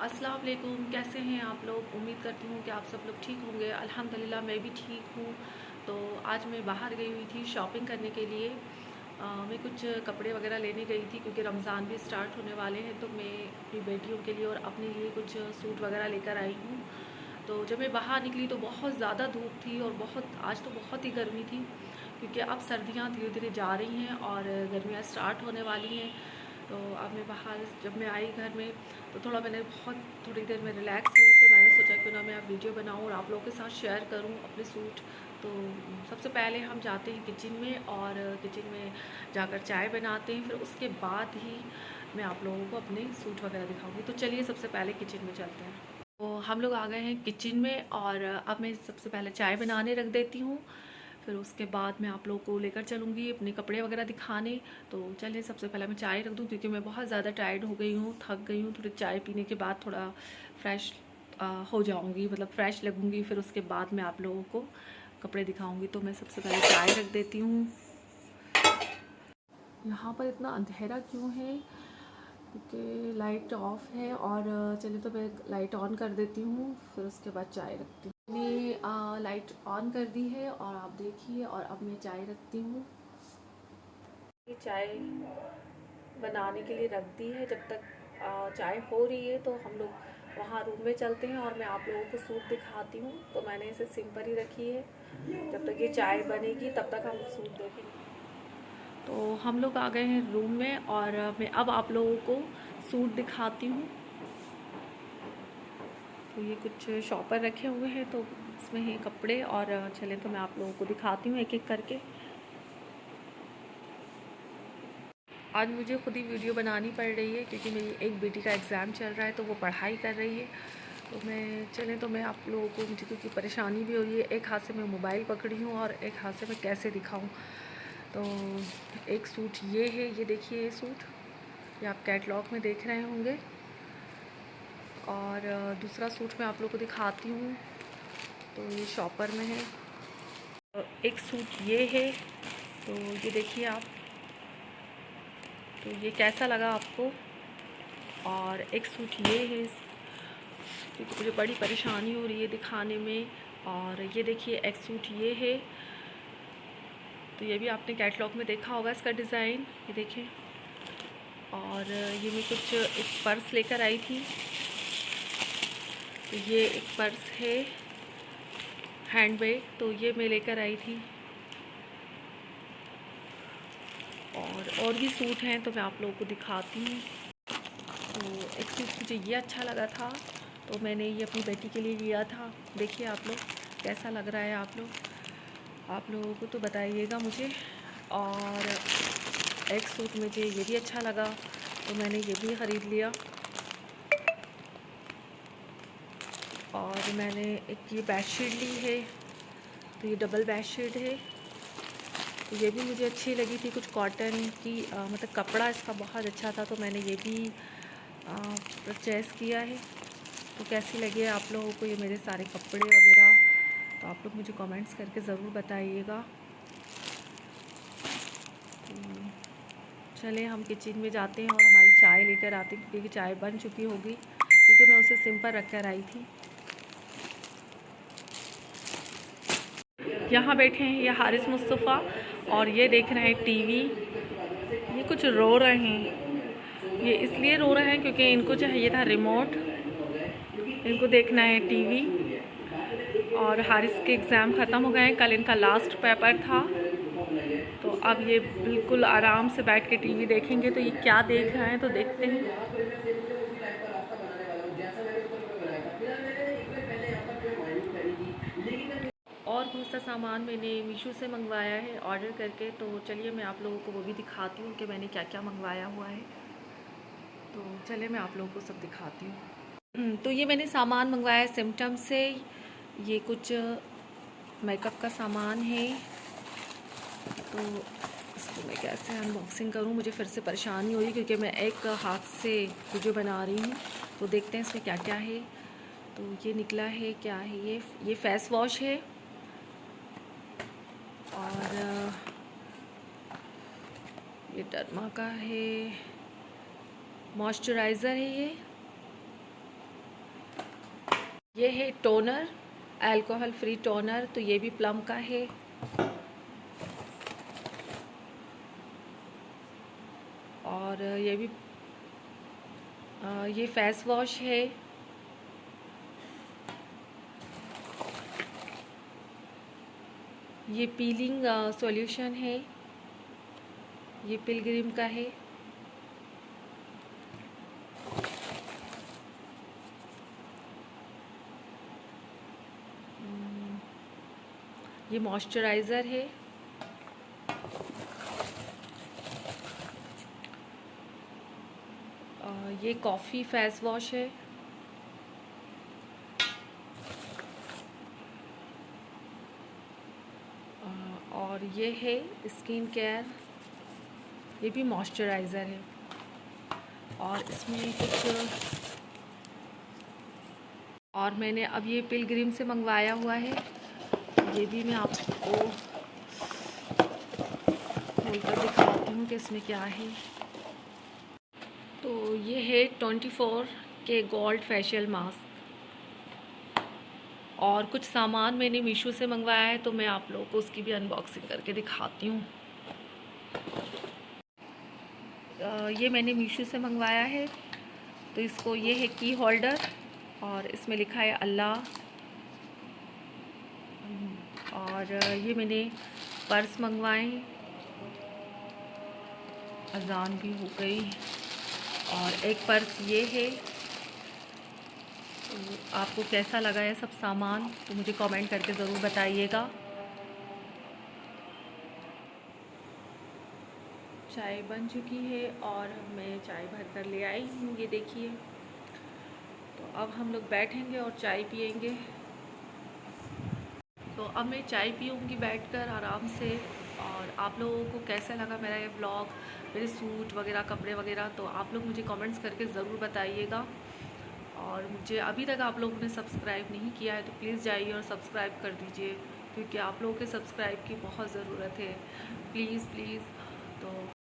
अस्सलाम वालेकुम। कैसे हैं आप लोग? उम्मीद करती हूँ कि आप सब लोग ठीक होंगे। अल्हम्दुलिल्लाह मैं भी ठीक हूँ। तो आज मैं बाहर गई हुई थी शॉपिंग करने के लिए। मैं कुछ कपड़े वगैरह लेने गई थी क्योंकि रमज़ान भी स्टार्ट होने वाले हैं, तो मैं अपनी बेटियों के लिए और अपने लिए कुछ सूट वगैरह लेकर आई हूँ। तो जब मैं बाहर निकली तो बहुत ज़्यादा धूप थी और आज तो बहुत ही गर्मी थी, क्योंकि अब सर्दियाँ धीरे धीरे जा रही हैं और गर्मियाँ स्टार्ट होने वाली हैं। तो अब मैं बाहर जब मैं आई घर में तो मैंने थोड़ी देर में रिलैक्स हुई। फिर मैंने सोचा क्यों ना मैं अब वीडियो बनाऊं और आप लोगों के साथ शेयर करूं अपने सूट। तो सबसे पहले हम जाते हैं किचन में और किचन में जाकर चाय बनाते हैं, फिर उसके बाद ही मैं आप लोगों को अपने सूट वगैरह दिखाऊंगी। तो चलिए सबसे पहले किचन में चलते हैं। तो हम लोग आ गए हैं किचन में और अब मैं सबसे पहले चाय बनाने रख देती हूँ। फिर उसके बाद मैं आप लोगों को लेकर चलूँगी अपने कपड़े वगैरह दिखाने। तो चलिए सबसे पहले मैं चाय रख दूँ, क्योंकि मैं बहुत ज़्यादा टायर्ड हो गई हूँ, थक गई हूँ। थोड़ी चाय पीने के बाद थोड़ा फ्रेश हो जाऊँगी, मतलब फ्रेश लगूँगी। फिर उसके बाद मैं आप लोगों को कपड़े दिखाऊँगी। तो मैं सबसे पहले चाय रख देती हूँ। यहाँ पर इतना अंधेरा क्यों है? क्योंकि लाइट ऑफ है। और चलिए तो मैं लाइट ऑन कर देती हूँ, फिर उसके बाद चाय रखती हूँ। मैंने लाइट ऑन कर दी है और आप देखिए, और अब मैं चाय रखती हूँ। ये चाय बनाने के लिए रख दी है। जब तक चाय हो रही है तो हम लोग वहाँ रूम में चलते हैं और मैं आप लोगों को सूट दिखाती हूँ। तो मैंने इसे सिंपल ही रखी है, जब तक ये चाय बनेगी तब तक हम सूट देखेंगे। तो हम लोग आ गए हैं रूम में और मैं अब आप लोगों को सूट दिखाती हूँ। तो ये कुछ शॉपर रखे हुए हैं, तो इसमें हैं कपड़े। और चलें तो मैं आप लोगों को दिखाती हूँ एक एक करके। आज मुझे खुद ही वीडियो बनानी पड़ रही है क्योंकि मेरी एक बेटी का एग्ज़ाम चल रहा है, तो वो पढ़ाई कर रही है। तो मैं आप लोगों को, मुझे क्योंकि परेशानी भी हो रही है, एक हाथ से मैं मोबाइल पकड़ी हूँ और एक हाथ से मैं कैसे दिखाऊँ। तो एक सूट ये है, ये देखिए ये सूट, ये आप कैटलॉग में देख रहे होंगे। और दूसरा सूट मैं आप लोगों को दिखाती हूँ, तो ये शॉपर में है। एक सूट ये है, तो ये देखिए आप। तो ये कैसा लगा आपको? और एक सूट ये है, क्योंकि मुझे बड़ी परेशानी हो रही है दिखाने में। और ये देखिए एक सूट ये है, तो ये भी आपने कैटलॉग में देखा होगा इसका डिज़ाइन, ये देखिए। और ये मैं कुछ एक पर्स लेकर आई थी, तो ये एक पर्स है हैंडबैग, तो ये मैं लेकर आई थी। और भी सूट हैं, तो मैं आप लोगों को दिखाती हूँ। तो एक सूट मुझे ये अच्छा लगा था, तो मैंने ये अपनी बेटी के लिए लिया था। देखिए आप लोग कैसा लग रहा है, आप लोगों को तो बताइएगा मुझे। और एक सूट मुझे ये भी अच्छा लगा, तो मैंने ये भी ख़रीद लिया। और मैंने एक ये बेडशीट ली है, तो ये डबल बेडशीट है, तो ये भी मुझे अच्छी लगी थी। कुछ कॉटन की मतलब कपड़ा इसका बहुत अच्छा था, तो मैंने ये भी परचेज़ किया है। तो कैसी लगी है आप लोगों को ये मेरे सारे कपड़े वगैरह? तो आप लोग मुझे कमेंट्स करके ज़रूर बताइएगा। तो चलें हम किचन में जाते हैं और हमारी चाय लेकर आते हैं, क्योंकि चाय बन चुकी होगी, क्योंकि मैं उसे सिंपल रख कर आई थी। यहाँ बैठे हैं ये हारिस मुस्तफ़ा और ये देख रहे हैं टीवी। ये कुछ रो रहे हैं, ये इसलिए रो रहे हैं क्योंकि इनको चाहिए था रिमोट, इनको देखना है टीवी। और हारिस के एग्ज़ाम ख़त्म हो गए हैं, कल इनका लास्ट पेपर था, तो अब ये बिल्कुल आराम से बैठ के टीवी देखेंगे। तो ये क्या देख रहे हैं, तो देखते हैं। और बहुत सा सामान मैंने मीशो से मंगवाया है ऑर्डर करके, तो चलिए मैं आप लोगों को वो भी दिखाती हूँ कि मैंने क्या क्या मंगवाया हुआ है। तो चलिए मैं आप लोगों को सब दिखाती हूँ। तो ये मैंने सामान मंगवाया है सिम्पटम से। ये कुछ मेकअप का सामान है, तो इसको मैं कैसे अनबॉक्सिंग करूँ, मुझे फिर से परेशानी हो रही है क्योंकि मैं एक हाथ से वीडियो बना रही हूँ। तो देखते हैं इसमें क्या क्या है। तो ये निकला है, क्या है ये फेस वॉश है। और ये डर्मा का है, मॉइस्चराइज़र है ये। ये है टोनर, अल्कोहल फ्री टोनर, तो ये भी प्लम का है। और ये भी ये फेस वॉश है। ये पीलिंग सॉल्यूशन है, ये पिलग्रिम का है। ये मॉइस्चराइज़र है। ये कॉफ़ी फेस वॉश है। और ये है स्किन केयर, ये भी मॉइस्चराइज़र है। और इसमें कुछ और मैंने अब ये पिलग्रिम से मंगवाया हुआ है, ये भी मैं आपको खोलकर दिखाती हूँ कि इसमें क्या है। तो ये है 24 के गोल्ड फेशियल मास्क। और कुछ सामान मैंने मीशो से मंगवाया है, तो मैं आप लोगों को उसकी भी अनबॉक्सिंग करके दिखाती हूँ। ये मैंने मीशो से मंगवाया है, तो इसको ये है की होल्डर और इसमें लिखा है अल्लाह। और ये मैंने पर्स मंगवाए, अजान भी हो गई। और एक पर्स ये है। तो आपको कैसा लगा ये सब सामान, तो मुझे कमेंट करके ज़रूर बताइएगा। चाय बन चुकी है और मैं चाय भर कर ले आई हूँ, ये देखिए। तो अब हम लोग बैठेंगे और चाय पियेंगे। तो अब मैं चाय पीऊँगी बैठकर आराम से। और आप लोगों को कैसा लगा मेरा ये व्लॉग, मेरे सूट वगैरह, कपड़े वगैरह, तो आप लोग मुझे कमेंट्स करके ज़रूर बताइएगा। और मुझे अभी तक आप लोगों ने सब्सक्राइब नहीं किया है तो प्लीज़ जाइए और सब्सक्राइब कर दीजिए, क्योंकि आप लोगों के सब्सक्राइब की बहुत ज़रूरत है। Please please. तो